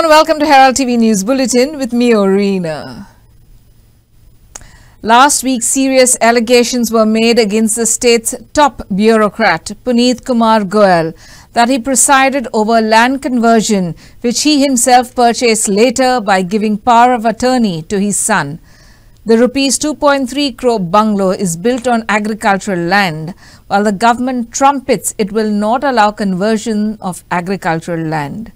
and welcome to Herald TV News Bulletin with me, Orina. Last week, serious allegations were made against the state's top bureaucrat, Puneet Kumar Goel, that he presided over land conversion, which he himself purchased later by giving power of attorney to his son. The rupees 2.3 crore bungalow is built on agricultural land, while the government trumpets it will not allow conversion of agricultural land.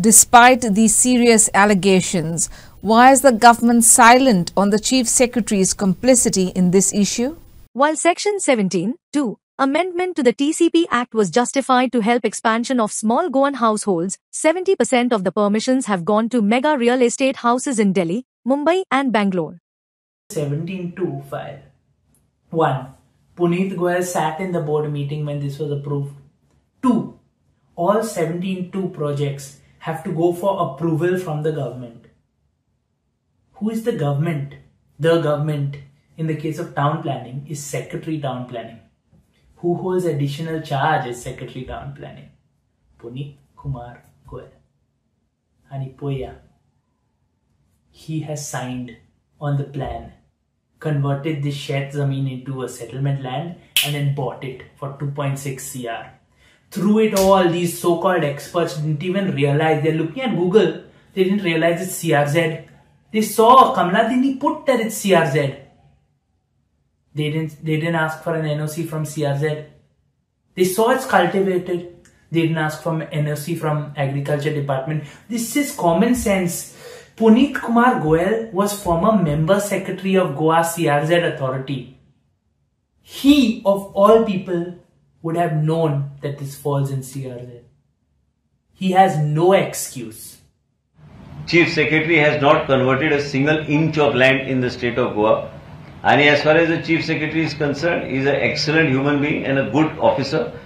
Despite these serious allegations, why is the government silent on the Chief Secretary's complicity in this issue? While Section 17(2) amendment to the TCP Act was justified to help expansion of small Goan households, 70% of the permissions have gone to mega real estate houses in Delhi, Mumbai and Bangalore. 17(2) file. 1. Puneet Goel sat in the board meeting when this was approved. 2. All 17(2) projects have to go for approval from the government. Who is the government? The government, in the case of town planning, is Secretary Town Planning. Who holds additional charge as Secretary Town Planning? Puneet Kumar Goel. Anipoya. He has signed on the plan, converted this shared zameen into a settlement land and then bought it for 2.6 crore. Through it all, these so-called experts didn't even realize. They're looking at Google. They didn't realize it's CRZ. They saw Kamladini put that it's CRZ. They didn't ask for an NOC from CRZ. They saw it's cultivated. They didn't ask for an NOC from Agriculture Department. This is common sense. Puneet Kumar Goel was former member secretary of Goa CRZ authority. He, of all people, would have known that this falls in CRZ. He has no excuse. Chief Secretary has not converted a single inch of land in the state of Goa. And as far as the Chief Secretary is concerned, he is an excellent human being and a good officer.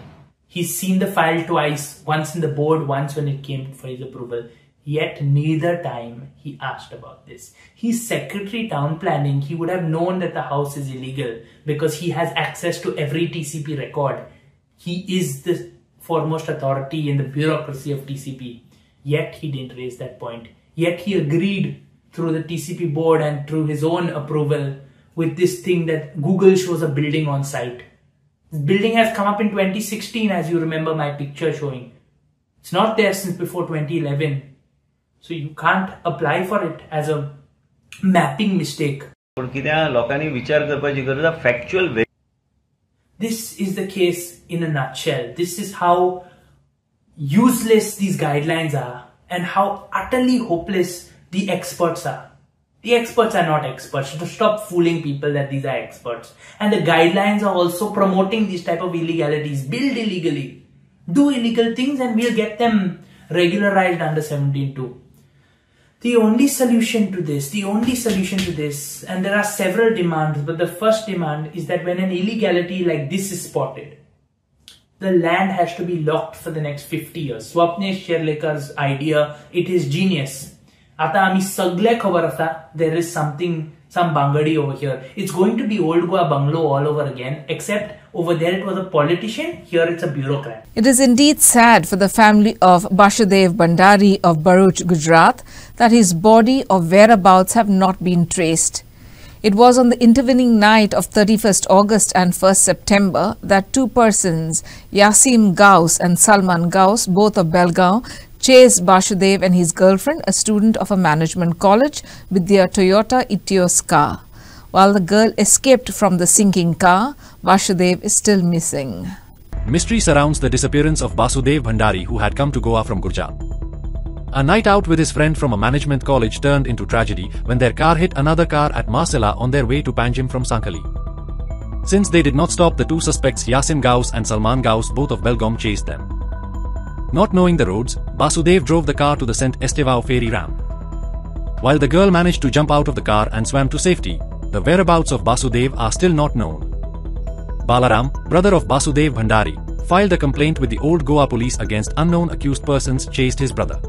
He's seen the file twice, once in the board, once when it came for his approval. Yet neither time he asked about this. He's Secretary Town Planning. He would have known that the house is illegal because he has access to every TCP record. He is the foremost authority in the bureaucracy of TCP. Yet he didn't raise that point. Yet he agreed through the TCP board and through his own approval with this thing that Google shows a building on site. This building has come up in 2016, as you remember my picture showing. It's not there since before 2011. So you can't apply for it as a mapping mistake. This is the case in a nutshell. This is how useless these guidelines are and how utterly hopeless the experts are. The experts are not experts. So stop fooling people that these are experts. And the guidelines are also promoting these type of illegalities. Build illegally. Do illegal things and we'll get them regularized under 17(2). The only solution to this, and there are several demands, but the first demand is that when an illegality like this is spotted, the land has to be locked for the next 50 years. Swapnesh Sherlekar's idea, it is genius. Ata ami sagle khabar asa, there is some bangadi over here. It's going to be old Goa bungalow all over again, except over there it was a politician, here it's a bureaucrat. It is indeed sad for the family of Basudev Bhandari of Bharuch, Gujarat, that his body or whereabouts have not been traced. It was on the intervening night of 31st August and 1st September that two persons, Yasim Gaus and Salman Gaus, both of Belgaum, chased Basudev and his girlfriend, a student of a management college, with their Toyota Etios car. While the girl escaped from the sinking car, Basudev is still missing. Mystery surrounds the disappearance of Basudev Bhandari, who had come to Goa from Gurgaon. A night out with his friend from a management college turned into tragedy when their car hit another car at Marcella on their way to Panjim from Sankhali. Since they did not stop, the two suspects Yasim Gaus and Salman Gaus, both of Belgaum, chased them. Not knowing the roads, Basudev drove the car to the St. Estevao ferry ramp. While the girl managed to jump out of the car and swam to safety, the whereabouts of Basudev are still not known. Balaram, brother of Basudev Bhandari, filed a complaint with the Old Goa police against unknown accused persons chased his brother.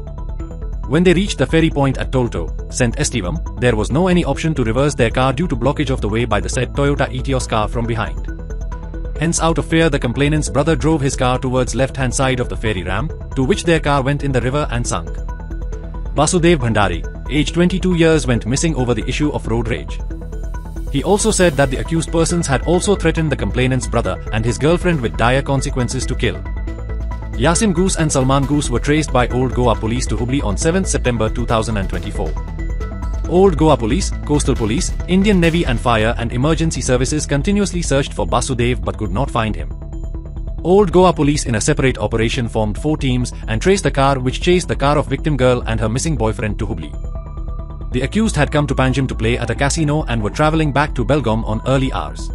When they reached the ferry point at Tolto, St. Estevam, there was no any option to reverse their car due to blockage of the way by the said Toyota Etios car from behind. Hence, out of fear, the complainant's brother drove his car towards left-hand side of the ferry ramp, to which their car went in the river and sunk. Basudev Bhandari, aged 22 years, went missing over the issue of road rage. He also said that the accused persons had also threatened the complainant's brother and his girlfriend with dire consequences to kill. Yasim Goose and Salman Goose were traced by Old Goa Police to Hubli on 7 September 2024. Old Goa Police, Coastal Police, Indian Navy and Fire and Emergency Services continuously searched for Basudev but could not find him. Old Goa Police in a separate operation formed 4 teams and traced the car which chased the car of victim girl and her missing boyfriend to Hubli. The accused had come to Panjim to play at a casino and were travelling back to Belgaum on early hours.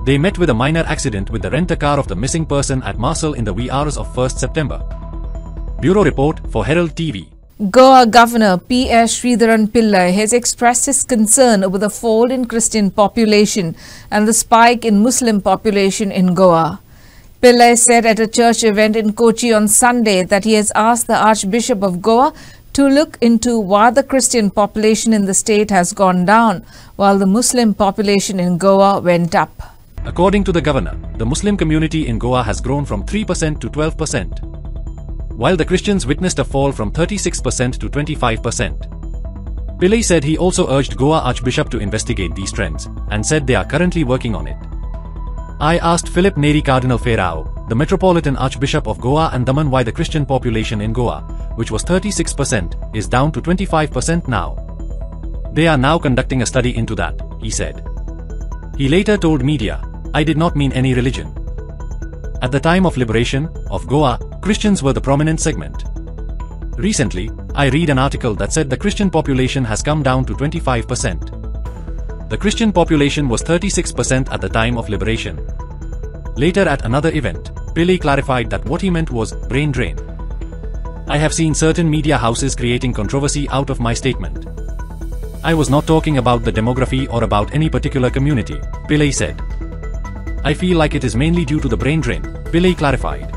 They met with a minor accident with the rent-a-car of the missing person at Marcel in the wee hours of 1st September. Bureau Report for Herald TV. Goa Governor P.S. Sridharan Pillai has expressed his concern over the fall in Christian population and the spike in Muslim population in Goa. Pillai said at a church event in Kochi on Sunday that he has asked the Archbishop of Goa to look into why the Christian population in the state has gone down while the Muslim population in Goa went up. According to the governor, the Muslim community in Goa has grown from 3% to 12%, while the Christians witnessed a fall from 36% to 25%. Pillai said he also urged Goa Archbishop to investigate these trends and said they are currently working on it. I asked Philip Neri Cardinal Ferrao, the Metropolitan Archbishop of Goa and Daman, why the Christian population in Goa, which was 36%, is down to 25% now. They are now conducting a study into that, he said. He later told media, I did not mean any religion. At the time of liberation of Goa, Christians were the prominent segment. Recently, I read an article that said the Christian population has come down to 25%. The Christian population was 36% at the time of liberation. Later at another event, Pillai clarified that what he meant was brain drain. I have seen certain media houses creating controversy out of my statement. I was not talking about the demography or about any particular community, Pillai said. I feel like it is mainly due to the brain drain, Pillai clarified.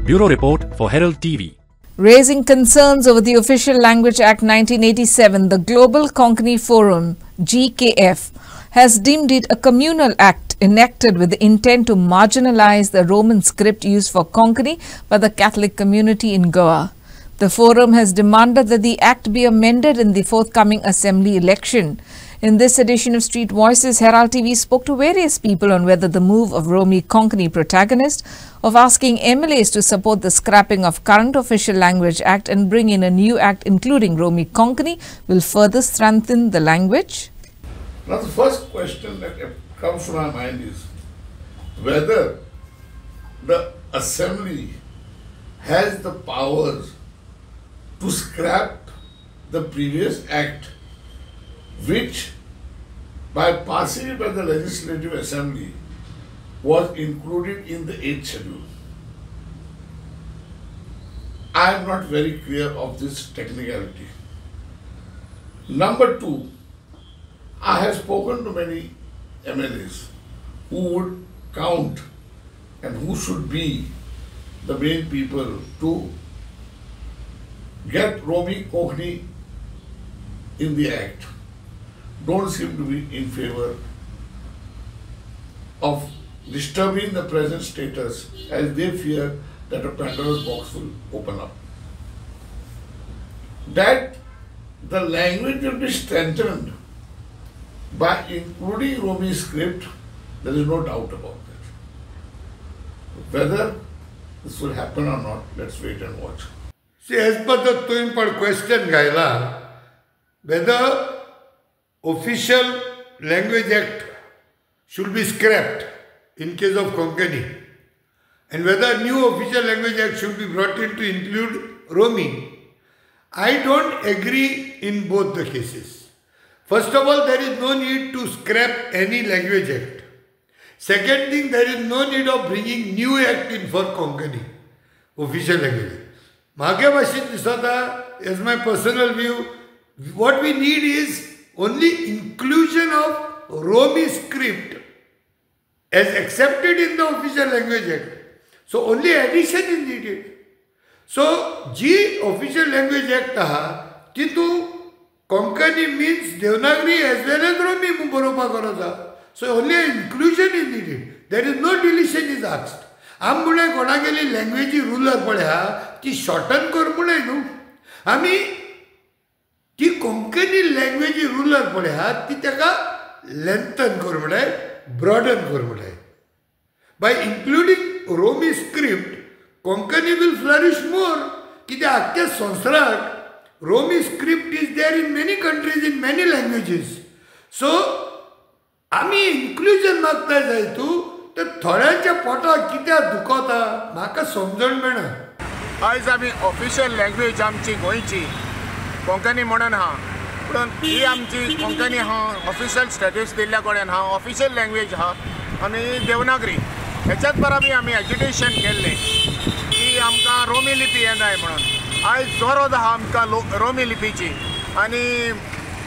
Bureau Report for Herald TV. Raising concerns over the Official Language Act 1987, the Global Konkani Forum, GKF, has deemed it a communal act enacted with the intent to marginalize the Roman script used for Konkani by the Catholic community in Goa. The forum has demanded that the act be amended in the forthcoming assembly election. In this edition of Street Voices, Herald TV spoke to various people on whether the move of Romy Konkani, protagonist of asking MLAs to support the scrapping of current Official Language Act and bring in a new act including Romy Konkani, will further strengthen the language. Now the first question that comes to my mind is whether the assembly has the powers to scrap the previous act, which by passing it by the Legislative Assembly was included in the 8th schedule. I am not very clear of this technicality. Number 2, I have spoken to many MLAs who would count and who should be the main people to get Romy Konkani in the act. Don't seem to be in favor of disturbing the present status, as they fear that a Pandora's box will open up. That the language will be strengthened by including Romy script, there is no doubt about that. Whether this will happen or not, let's wait and watch. See, as per the twin-part question, Gaila, whether Official Language Act should be scrapped in case of Konkani, and whether new Official Language Act should be brought in to include Romy, I don't agree in both the cases. First of all, there is no need to scrap any language act. Second thing, there is no need of bringing new act in for Konkani, official language. As my personal view, what we need is only inclusion of Romy script as accepted in the Official Language Act. So only addition is needed. So G Official Language Act Kitu Konkani means Devanagari as well as Romy Boropa Karaza. So only inclusion is needed. There is no deletion is asked. आममुळे कोणागेली लँग्वेजी ruler पळया ती shorten कर म्हणून न्हू आमी ती कोंकणी लँग्वेज रुलर पळयात ती ताका लेंथन कर म्हळ्यार ब्रॉडन कर म्हळ्यार by including Romi script Konkani will flourish more कित्याक आख्ख्या संवसाराक Romi script is there in many countries in many languages so आमी इन्क्लुजन मागता जाय तूं तर थोड्यांच्या पोटाक कित्याक दुखता म्हाका समजण मेळना आयज आमी ऑफिशियल लँग्वेज आमची गोंयची कोंकणी म्हणून आहा पूण ही आमची कोंकणी आहा ऑफिशियल स्टेटस दिल्ल्या कडल्यान आहा ऑफिशियल लँग्वेज आहा आनी देवनागरी हेच्याच बराबर आमी एज्युकेशन केल्लें की आमकां रोमी लिपी येनाय म्हणून आयज जोरोद आहा आमकां रोमी लिपीची आनी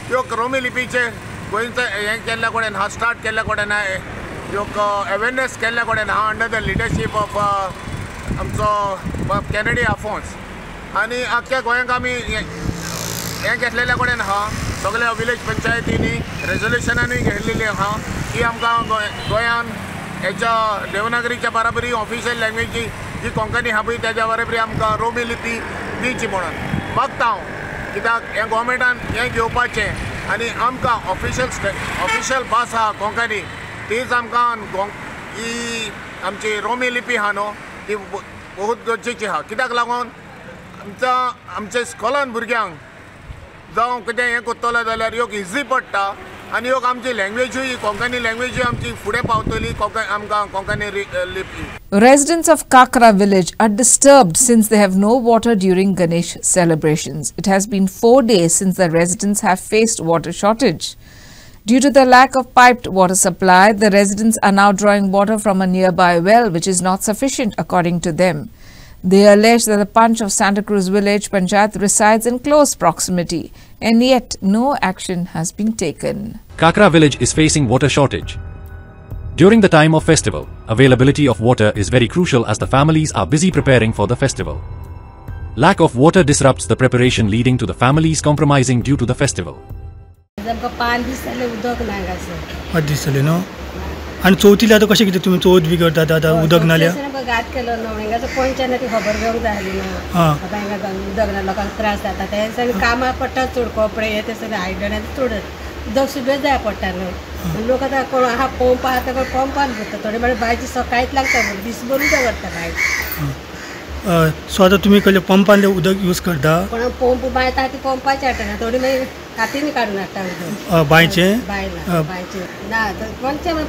ह्यो रोमी लिपीचे गोंयचो हें केल्ल्या कडल्यान आहा स्टार्ट केल्ल्या कडल्यान ह्यो अवेरनेस केल्ल्या कडल्यान आहा अंडर द लिडरशीप ऑफ आमचो कॅनेडी आफोन्स आनी आख्ख्या गोंयांक आमी हें घेतलेल्या कडल्यान आहा सगळ्या विलेज पंचायतींनी रेजोल्युशनानूय घेतलेली आहा की आमकां गोंयान हेच्या देवनागरीच्या बराबरी ऑफिशियल लँग्वेज जी कोंकणी आहा पळय तेज्या बराबरी आमकां रोमी लिपी दिवची म्हणून मागता हांव कित्याक हें गोवमेंटान हें घेवपाचें आनी आमकां ऑफिशियल भास आहा कोंकणी तीच आमकां ही आमची रोमी लिपी आहा न्हू ती बहुत गरजेची आहा कित्याक लागून आमच्या स्कॉलान भुरग्यांक जावं कितें हें कोत्तलो जाल्यार ह्यो इजी पडटा आनी ह्यो आमची लँग्वेजूय कोंकणी लँग्वेजूय आमची फुडें पावतली आमकां कोंकणी लिपी. Residents of Kakra village are disturbed since they have no water during Ganesh celebrations. It has been 4 days since the residents have faced water shortage. Due to the lack of piped water supply, the residents are now drawing water from a nearby well, which is not sufficient according to them. They allege that the Panch of Santa Cruz village Panchayat resides in close proximity, and yet no action has been taken. Kakra village is facing water shortage. During the time of festival, availability of water is very crucial as the families are busy preparing for the festival. Lack of water disrupts the preparation, leading to the families compromising due to the festival. आणि चवथीला आता कशें कितें तुमी Chavath B करतात आतां उदक नाल्या गात केलो न्हू हिंगाचो पंचान ती खबर घेवंक जाय आसली न्हू आतां हिंगा उदक ना लोकांक त्रास जाता ते सगळें कामां पडटा चड कपडे हे ते सगळें आयदनां चड उदक सुद्दां जाय पडटा न्हू लोक आतां कोण आहा पंप आहा तेका पंपान भरता थोडे वेळ बांयची सकाळीच लागता दीसभर उदक करता बांय सो आतां तुमी कहले पंपान उदक यूज करता पण पंप बांय आहा ती पंपाची हाडटा थोडी मागीर हातीन काडून हाडटा उदक बांयचें बांयचें ना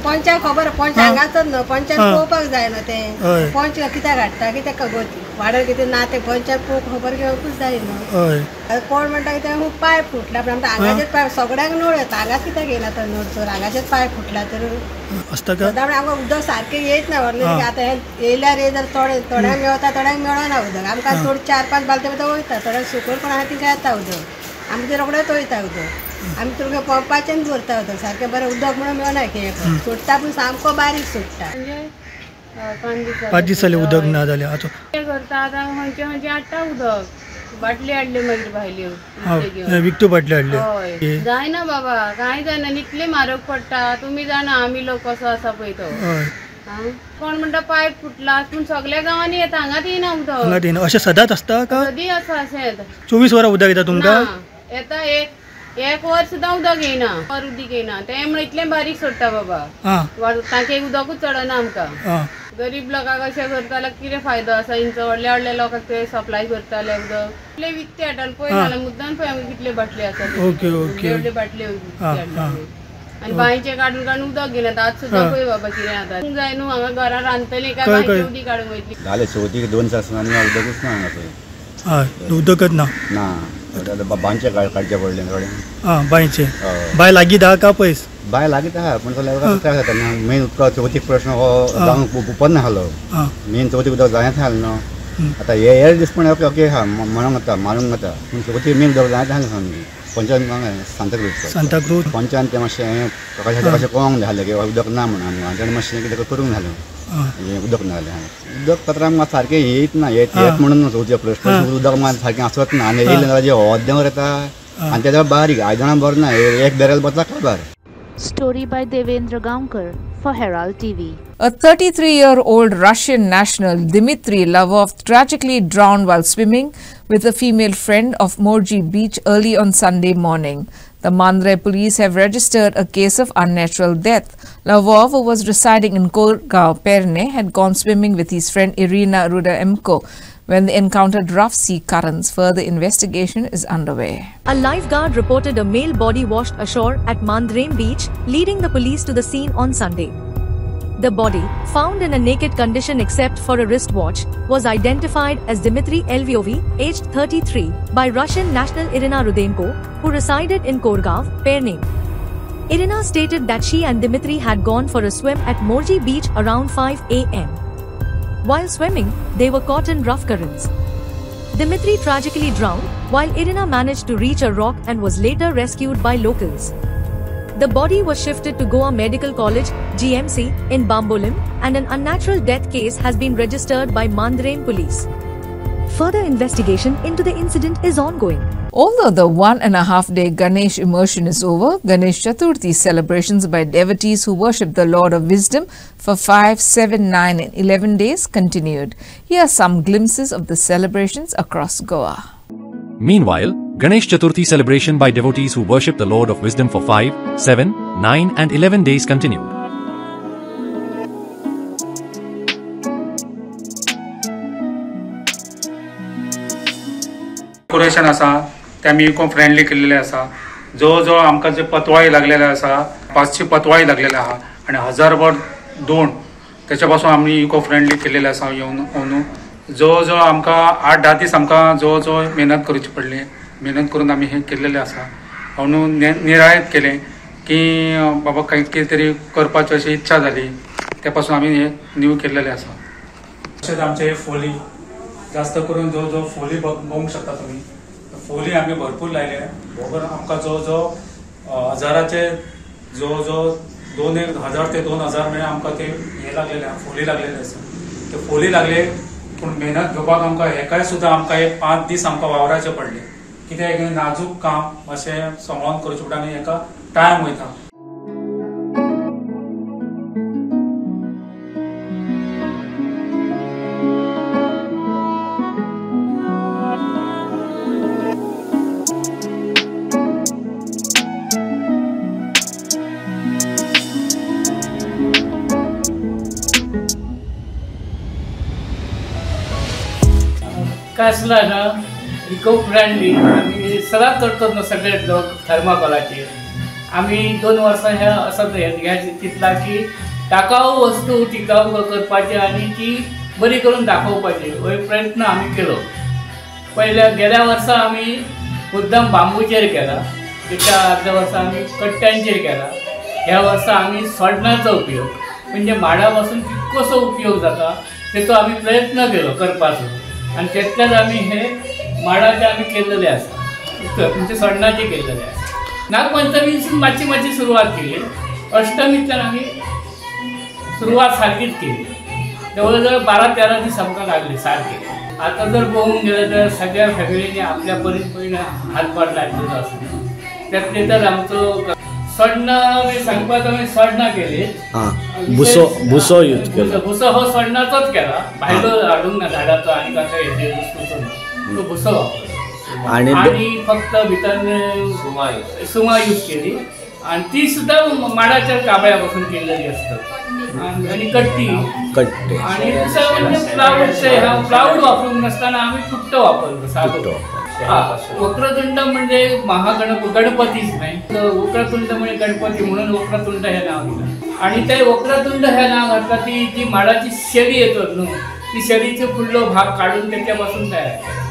पंचाक खबर पंच हांगाचोच न्हू पंचाक पळोवपाक जाय न्हू तें पंच कित्याक हाडटा कित्याक वाडर कितें ना तें पंचाक पळोवंक खबर घेवंकूच जाय न्हू कोण म्हणटा की तें पायप फुटला पण आमकां हांगाचेच पायप सगळ्यांक नळ येता हांगाच कित्याक येयना तो नळ चोर हांगाचेच पायप फुटला तर आसता का आमकां उदक सारकें येयच ना व्हरलें आतां हें येयल्यार येयल्यार थोड्यांक मेळटा थोड्यांक मेळना उदक आमकां चड 4-5 बालद्यो भितर वयता थोड्यांक सकयल पण आहा तिका येता उदक आमी ते रोखडेच वयता उदक आमी तुमकां पंपाचें भरता उदक सारकें बरें उदक म्हणून मेळना की सोडटा पूण सामको बारीक सोडटा 5 दीस जाले उदक ना जाल्यार आतां कितें करता आतां खंयचे हाडटा उदक बाटली हाडल्यो मागीर भायल्यो विकत्यो बाटली हाडल्यो जायना बाबा कांय जायना इतले म्हारग पडटा तुमी जाणा आमी लोक कसो आसा पळय तो कोण म्हणटा पायप फुटला पूण सगळ्या गांवांनी येता हांगाच येना उदक अशें सदांच आसता का सदी आसा अशें 24 वरां उदक येता तुमकां येता एक वर सुद्दां उदक येयना वर उदीक येयना तें म्हणून इतलें बारीक सोडटा बाबा तांचे उदकूच चडना आमकां गरीब लोकांक अशें करता जाल्यार कितें फायदो आसा इंचो व्हडल्या व्हडल्या लोकांक ते सप्लाय करताले उदक कितले विकते हाडटाले पळय नाल्यार मुद्दाम पळय आमकां कितले बाटली आसा व्हडल्यो बाटल्यो आनी बांयचे काडून काडून उदक घेवन आज सुद्दां पळय बाबा कितें जाता जाय न्हू हांगा घरा रांदतली काय बांयचे उदीक काडूंक वयतली जालें चवथीक 2 तास उदकूच ना हांगा पळय उदकच ना बांयचे काडचे पडले थोडे बांयचे बांय लागीं धा का पयस बांय लागीत आहा पूण त्रास जाता मेन उदका चवथीक प्रश्न हो जावंक उपन्न आसलो मेन चवथीक उदक जायत आसलें न्हू आतां हे दीस पूण ओके ओके आहा म्हणूंक जाता मारूंक जाता पूण चवथीक मेन उदक जायत आसलें सामकी पंचायत सांताक्रूज पंचायत तें मातशें कशें कळोंक जाय की उदक ना म्हणून आनी ताणें मातशें कितें करूंक जालें उदक ना जालें उदक पात्रांक मात सारकें येयत ना येत म्हणून चवथीचो प्रश्न उदक मात सारकें आसत ना आनी येयलें जाल्यार जे अर्देवर येता आनी तेज्या बारीक आयदनां भरना एक बॅरल बसला काबार. Story by Devendra Gaonkar. for Herald TV. A 33-year-old Russian national, Dmitry Lavov, tragically drowned while swimming with a female friend off Morji Beach early on Sunday morning. The Mandre police have registered a case of unnatural death. Lavov, who was residing in Korgaon, Perne, had gone swimming with his friend Irina Rudenko when they encountered rough sea currents. Further investigation is underway. A lifeguard reported a male body washed ashore at Mandrem Beach, leading the police to the scene on Sunday. The body, found in a naked condition except for a wristwatch, was identified as Dmitry Lvov, aged 33, by Russian national Irina Rudenko, who resided in Korgaon, Perne. Irina stated that she and Dmitry had gone for a swim at Morji Beach around 5 a.m. While swimming, they were caught in rough currents. Dmitry tragically drowned, while Irina managed to reach a rock and was later rescued by locals. The body was shifted to Goa Medical College, GMC, in Bambolim, and an unnatural death case has been registered by Mandrem police. Further investigation into the incident is ongoing. Although the 1.5-day Ganesh immersion is over, Ganesh Chaturthi celebrations by devotees who worship the Lord of Wisdom for 5, 7, 9 and 11 days continued. Here are some glimpses of the celebrations across Goa. Meanwhile, Ganesh Chaturthi celebration by devotees who worship the Lord of Wisdom for 5, 7, 9 and 11 days continued. Decoration आसा ते आमी eco friendly केल्लेले आसा. जवळ जवळ आमकां जे पतवाळी लागलेले आसा 500 पतवाळी लागलेले आहा आनी 1000 दोण त्याच्या पासून आमी इको फ्रेंडली केल्लेले आसा. येवन जवळ जवळ आमकां 8-10 दीस आमकां जवळ जवळ मेहनत करची पडली. मेहनत करून आमी हे केल्लेले आसा. म्हणून निरायत केले की बाबा कितें तरी करपाची अशी इच्छा जाली. त्या पासून आमी हे न्यू केल्लेले आसा. तशेंच आमचे फोली जास्त करून जवळ जवळ फोली बघूंक शकता तुम्ही. फोली आमी भरपूर लायले. आमकां जवळ जवळ 1000चे जवळ जवळ 1000 ते 2000 मेळ्या आमकां ते हे लागलेले फोली लागलेले आसा. ते फोली लागले पूण मेहनत घेवपाक आमकां हेकाय सुद्दां आमकां 5 दीस आमकां वावराचे पडले. कित्याक नाजूक काम अशें सांबाळून करचे पडटा आनी हेका टायम वयता. काय आसला ना इको फ्रेंडली आमी सदांच करतात न्हू सगळे लोक थर्माकोलाचेर. आमी 2 वर्सां हे असो चिंतला की टाकाऊ वस्तू टिकाऊ करपाचे आनी ती बरी करून दाखोवपाची हो प्रयत्न आमी केलो. गेल्या वर्सा आमी मुद्दाम बांबूचेर केला. त्याच्या आदल्या वर्सा आमी कट्ट्यांचेर केला. ह्या वर्सा आमी सोडण्याचो उपयोग म्हणजे माडा पासून कितकोसो उपयोग जाता तेचो आमी प्रयत्न केलो करपाचो आणि त्यातल्याच आमी हे माडाचे आमी केल्लेले आसा. म्हणजे सोडण्याचे केल्लेले आसा. नागपंचमीसून मातशी सुरवात केली. अष्टमींतल्यान आमी सुरवात सारकीच केली. जवळ जवळ 12-13 दीस आमकां लागले सारके. आता जर पळोवंक गेले तर सगळ्या फॅमिलीने आपल्या परीन हातभार लायलेलो आसा. त्यातले तर आमचो सोडणं सांगपाक आमी सोडणां केली. भुसो यूज केलो. भुसो हो सोडणाचोच केला. भायलो हाडूंक ना झाडाचो आनी कसो हेजे वस्तूचो ना. तो भुसो वापरलो आणि फक्त भितर सुमा यूज केली आणि ती सुद्धा माडाच्या काबळ्या पासून केलेली असतात. आणि कट्टी आणि दुसरं म्हणजे प्लाऊड वापरूंक नासतना आम्ही फुट्ट वापरलो. साधो वक्रतुंड म्हणजे गणपतीच नाही. वक्रतुंड म्हणजे गणपती म्हणून वक्रतुंड हे नाव दिलं. आणि ते वक्रतुंड हे नाव घातलं ती जी माडाची शेळी येतात न्हू ती शेळीचे फुडलो भाग काढून त्याच्यापासून तयार केला.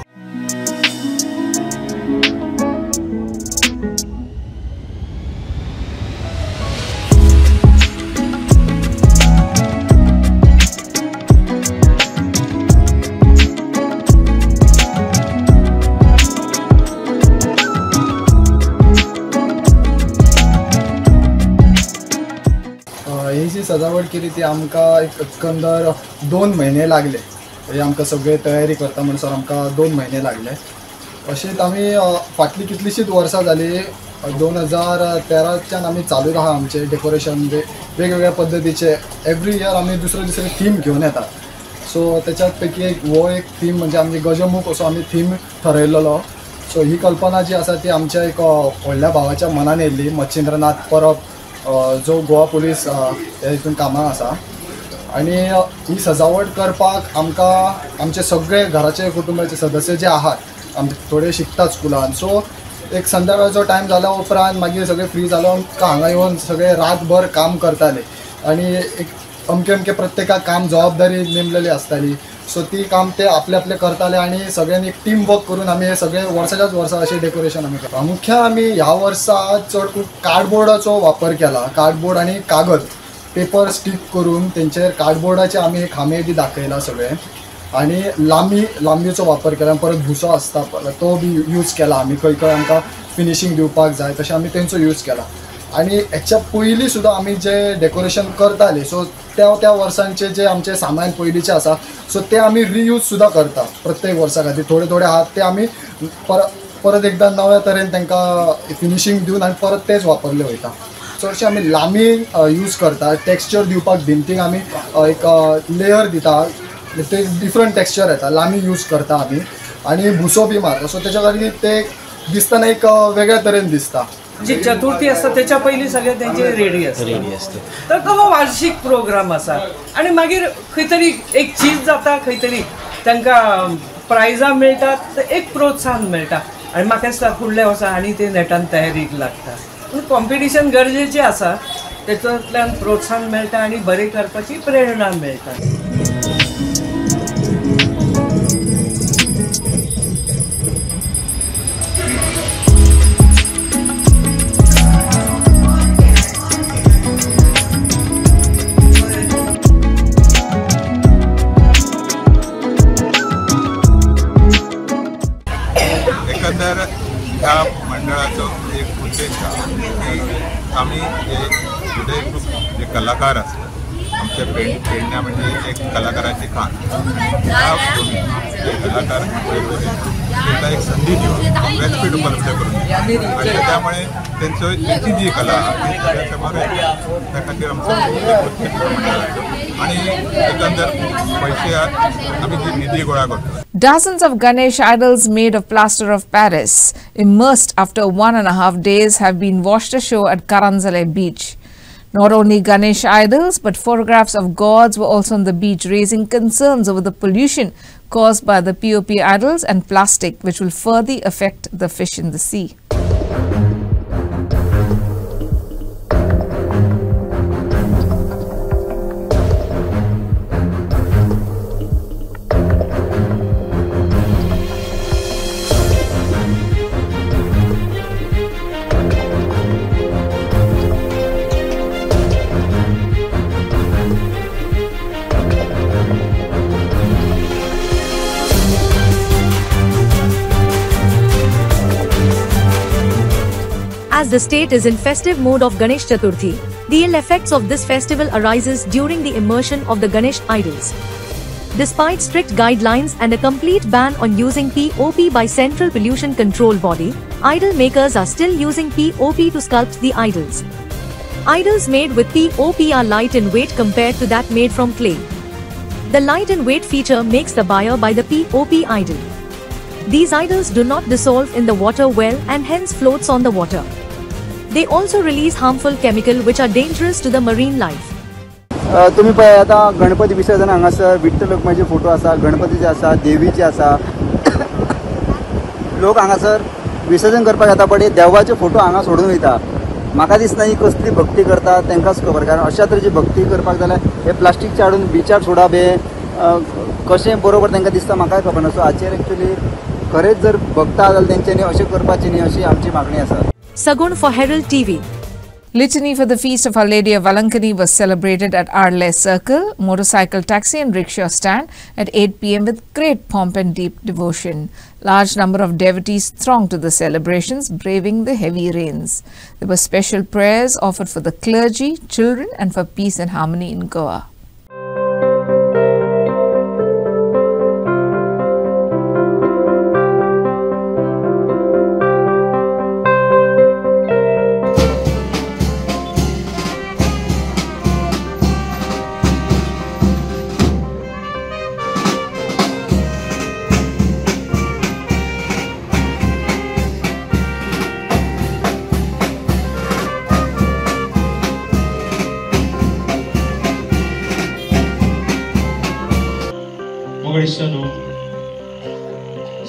ही जी सजावट केली ती आमकां एकंदर 2 म्हयने लागले. आमकां सगळे तयारी करता म्हणसर आमकां 2 म्हयने लागले. अशेंच आमी फाटली कितलीशीच वर्सां जाली 2013च्यान आमी चालू आहा आमचें डेकोरेशन म्हणजे वेगवेगळ्या पद्धतीचे एव्हरी इयर आम्ही दुसरे थीम घेऊन येतात. सो त्याच्यापैकी एक थीम म्हणजे आमची गजमुख असो आम्ही थीम ठरयलेलो. सो ही कल्पना जी आसा ती आमच्या एक व्हडल्या भावाच्या मनान येयल्ली, मच्छिंद्रनाथ परब, जो गोवा पुलीस हितून कामां आसा. आणि ही सजावट करपाक आमकां आमचे सगळे घराचे कुटुंबाचे सदस्य जे आहात आमचे थोडे शिकतात स्कुलान. सो एक संध्याकाळचो टायम जाल्या उपरांत मागीर सगळे फ्री जालो हांगा येवन सगळे रातभर काम करताले आणि एक अमके प्रत्येकाक काम जबाबदारी नेमलेली आसताली. सो ती काम ते आपले करताले आणि सगळ्यांनी टीम वर्क करून आम्ही हे सगळे वर्साच्याच वर्सा अशें डेकोरेशन आमी करता. मुख्य आमी ह्या वर्सा चड कार्डबोर्डाचो वापर केला. कार्डबोर्ड आणि कागद पेपर स्टिक करून तेंचेर कार्डबोर्डाचे आमी खांबे बी दाखयला सगळे आणि लांबीचो वापर केला. परत भुसो आसता तो बी यूज केला आमी. खंय आमकां फिनिशींग दिवपाक जाय तशें आमी तेंचो यूज केला. आणि हेच्या पयलीं सुद्दां आमी जे डेकोरेशन करताले सो त्या वर्सांचे जे आमचे सामान पयलींचे आसा सो ते आमी रियूज सुद्दां करता प्रत्येक वर्सा खातीर. थोडे आहात ते आमी परत एकदा नव्या तरेन तांकां फिनिशींग दिवन आनी परत तेच वापरले वयता. चडशे आमी लांबी यूज करता. टेक्स्चर दिवपाक भिंतीक आमी एक लेयर दिता, ते डिफरंट टेक्स्चर येता. लांबी यूज करता आमी आणि भुसो बी मारता. सो तेच्या खातीर ते दिसतना एक वेगळ्या तरेन दिसता. जी चतुर्थी असता त्याच्या पयलीं सगळे त्यांचे रेडी असता. तर तो वार्षिक प्रोग्राम असा आणि मागीर खंय तरी एक चीज जाता, खंय तरी तांकां प्रायजां मेळटात, तर एक प्रोत्साहन मेळटा. आणि म्हाका दिसता फुडल्या वर्सा आनी ते नेटान तयारीक लागता. कॉम्पिटिशन गरजेचें आसा, तेतूंतल्यान प्रोत्साहन मेळटा आणि बरें करपाची प्रेरणा मेळटा. एकंदर ह्या मंडळाचो एक उद्देश आम्ही जे ग्रुप जे कलाकार असतात आमच्या पेडण्या म्हणजे एक कलाकाराची खाण ह्या कलाकार त्यांना एक संधी दिवप व्यासपीठ उपलब्ध करून आणि त्यामुळे त्यांची जी कला त्यासमोर त्या खातीर आणि एकंदर पैसे आम्ही जी निधी गोळा करतो. Dozens of Ganesh idols made of plaster of Paris, immersed after 1.5 days, have been washed ashore at Karanzale beach. Not only Ganesh idols, but photographs of gods were also on the beach, raising concerns over the pollution caused by the POP idols and plastic, which will further affect the fish in the sea. As the state is in festive mode of Ganesh Chaturthi, the ill effects of this festival arises during the immersion of the Ganesh idols. Despite strict guidelines and a complete ban on using POP by Central Pollution Control Body, idol makers are still using POP to sculpt the idols. Idols made with POP are light in weight compared to that made from clay. The light in weight feature makes the buyer buy the POP idol. These idols do not dissolve in the water well and hence floats on the water. They also release harmful chemicals which are dangerous to the marine life. तुम्ही पळय आता गणपती विसर्जन हांगासर Vitthal रखुमाईचे photo आसा, गणपतीचे आसा, देवीचे आसा. लोक हांगासर विसर्जन करपाक येता पण देवाचे फोटो हांगा सोडून वयता. म्हाका दिसना ही कसली भक्ती करता तांकांच खबर. कारण अशा तरेची भक्ती करपाक जाल्यार हे प्लास्टीकचे हाडून बिचार सोडप हे कशें बरोबर तांकां दिसता म्हाकाय खबर ना. सो हाचेर एक्चुअली खरेंच जर भक्ता जाल्यार तेंच्यांनी अशें करपाचें न्ही अशी आमची मागणी आसा. Sagun for Herald TV. Litany for the Feast of Our Lady of Valankani was celebrated at Arle Circle, motorcycle taxi and rickshaw stand at 8 p.m. with great pomp and deep devotion. Large number of devotees thronged to the celebrations, braving the heavy rains. There were special prayers offered for the clergy, children and for peace and harmony in Goa.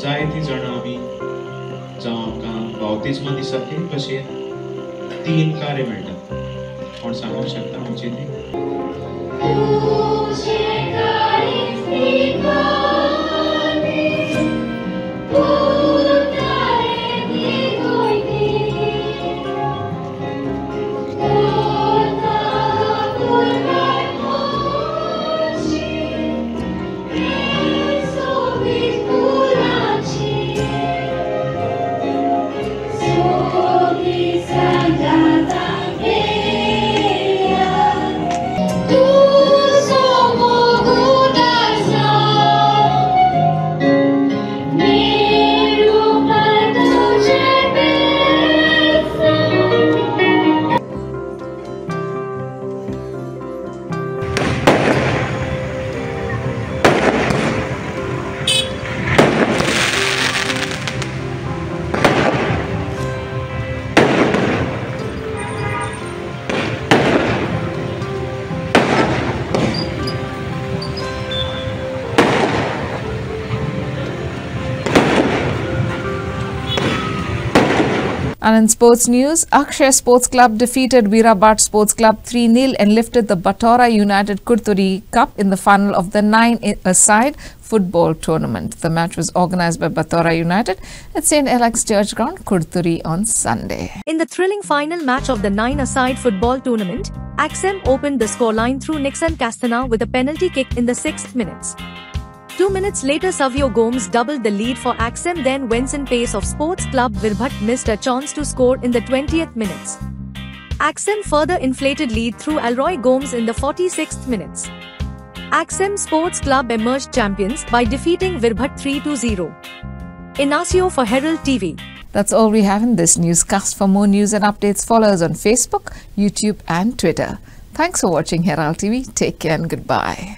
जायतीं जाणां आमी जावं आमकां बावतिस्मा दिसांतले कशे 3 कार्य मेळटात. कोण सांगूंक शकता आमची ती? And in sports news, Akshay Sports Club defeated Veerabhat Sports Club 3-0 and lifted the Batora United Kurturi Cup in the final of the 9-a-side football tournament. The match was organised by Batora United at St. Alex Church Ground, Kurturi on Sunday. In the thrilling final match of the 9-a-side football tournament, Axem opened the scoreline through Nixon Castana with a penalty kick in the 6th minutes. 2 minutes later, Savio Gomes doubled the lead for Axem. Then Wenson Pace of Sports Club Virbhat missed a chance to score in the 20th minutes. Axem further inflated lead through Alroy Gomes in the 46th minutes. Axem Sports Club emerged champions by defeating Virbhat 3-0. Inacio for Herald TV. That's all we have in this newscast. For more news and updates, follow us on Facebook, YouTube and Twitter. Thanks for watching Herald TV. Take care and goodbye.